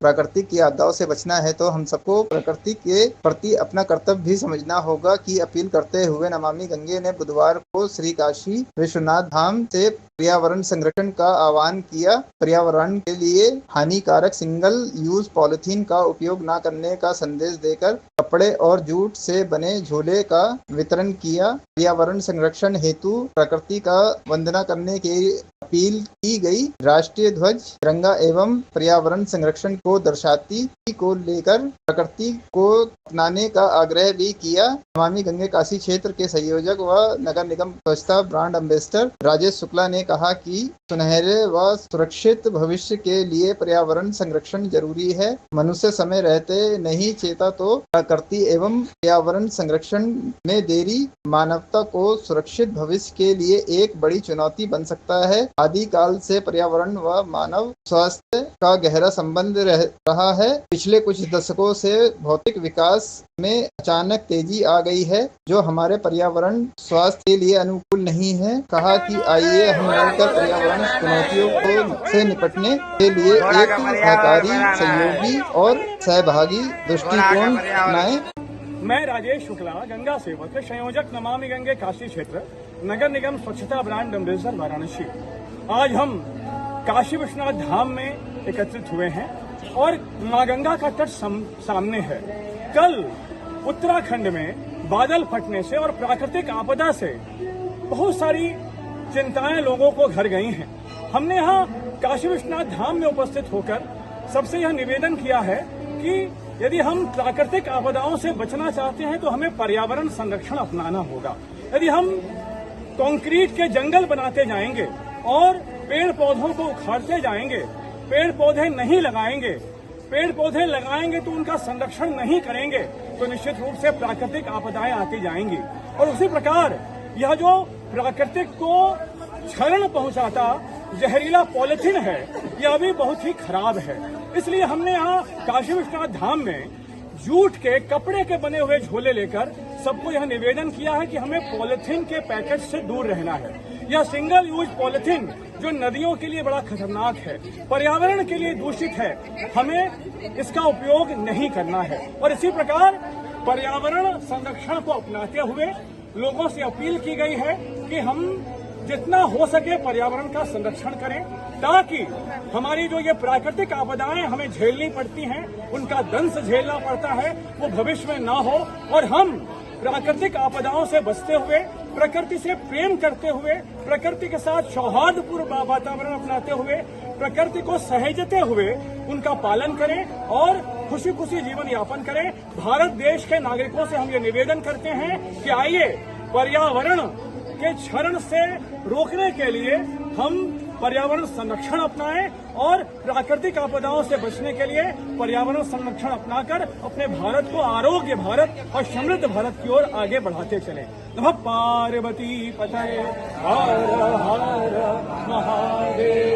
प्राकृतिक की आपदाओं से बचना है तो हम सबको प्रकृति के प्रति अपना कर्तव्य भी समझना होगा की अपील करते हुए नमामि गंगे ने बुधवार को श्री काशी विश्वनाथ धाम से पर्यावरण संरक्षण का आह्वान किया। पर्यावरण के लिए हानिकारक सिंगल यूज पॉलिथीन का उपयोग न करने का संदेश देकर कपड़े और जूट से बने झोले का वितरण किया। पर्यावरण संरक्षण हेतु प्रकृति का वंदना करने की अपील की गई। राष्ट्रीय ध्वज तिरंगा एवं पर्यावरण संरक्षण को दर्शाती को लेकर प्रकृति को अपनाने का आग्रह भी किया। नमामि गंगे काशी क्षेत्र के संयोजक व नगर निगम स्वच्छता ब्रांड एम्बेसडर राजेश शुक्ला ने कहा कि सुनहरे व सुरक्षित भविष्य के लिए पर्यावरण संरक्षण जरूरी है। मनुष्य समय रहते नहीं चेता तो प्रकृति एवं पर्यावरण संरक्षण में देरी मानवता को सुरक्षित भविष्य के लिए एक बड़ी चुनौती बन सकता है। आदिकाल से पर्यावरण व मानव स्वास्थ्य का गहरा संबंध रहा है। पिछले कुछ दशकों से भौतिक विकास में अचानक तेजी आ गई है जो हमारे पर्यावरण स्वास्थ्य के लिए अनुकूल नहीं है। कहा कि आइए हम मिलकर पर्यावरण चुनौतियों से निपटने के लिए एक सहकारी, सहयोगी और सहभागी दृष्टिकोण अपनाएं। मैं राजेश शुक्ला, गंगा सेवक, संयोजक नमामि गंगे काशी क्षेत्र, नगर निगम स्वच्छता ब्रांड एम्बेसडर वाराणसी। आज हम काशी विश्वनाथ धाम में एकत्रित हुए हैं और मां गंगा का तट सामने है। कल उत्तराखंड में बादल फटने से और प्राकृतिक आपदा से बहुत सारी चिंताएं लोगों को घर गई हैं। हमने यहाँ काशी विश्वनाथ धाम में उपस्थित होकर सबसे यह निवेदन किया है कि यदि हम प्राकृतिक आपदाओं से बचना चाहते हैं तो हमें पर्यावरण संरक्षण अपनाना होगा। यदि हम कंक्रीट के जंगल बनाते जाएंगे और पेड़ पौधों को उखाड़ते जाएंगे, पेड़ पौधे नहीं लगाएंगे, पेड़ पौधे लगाएंगे तो उनका संरक्षण नहीं करेंगे तो निश्चित रूप से प्राकृतिक आपदाएं आती जाएंगी। और उसी प्रकार यह जो प्राकृतिक को क्षरण पहुंचाता जहरीला पॉलिथीन है यह भी बहुत ही खराब है। इसलिए हमने यहाँ काशी विश्वनाथ धाम में जूट के कपड़े के बने हुए झोले लेकर सबको यह निवेदन किया है कि हमें पॉलिथीन के पैकेट से दूर रहना है। यह सिंगल यूज पॉलिथीन जो नदियों के लिए बड़ा खतरनाक है, पर्यावरण के लिए दूषित है, हमें इसका उपयोग नहीं करना है। और इसी प्रकार पर्यावरण संरक्षण को अपनाते हुए लोगों से अपील की गई है कि हम जितना हो सके पर्यावरण का संरक्षण करें ताकि हमारी जो ये प्राकृतिक आपदाएं हमें झेलनी पड़ती हैं, उनका दंश झेलना पड़ता है, वो भविष्य में ना हो और हम प्राकृतिक आपदाओं से बचते हुए, प्रकृति से प्रेम करते हुए, प्रकृति के साथ सौहार्दपूर्ण वातावरण अपनाते हुए, प्रकृति को सहेजते हुए उनका पालन करें और खुशी खुशी जीवन यापन करें। भारत देश के नागरिकों से हम ये निवेदन करते हैं कि आइए पर्यावरण के क्षरण से रोकने के लिए हम पर्यावरण संरक्षण अपनाएं और प्राकृतिक आपदाओं से बचने के लिए पर्यावरण संरक्षण अपनाकर अपने भारत को आरोग्य भारत और समृद्ध भारत की ओर आगे बढ़ाते चलें। नमः पार्वती पतये हर हर महादेव।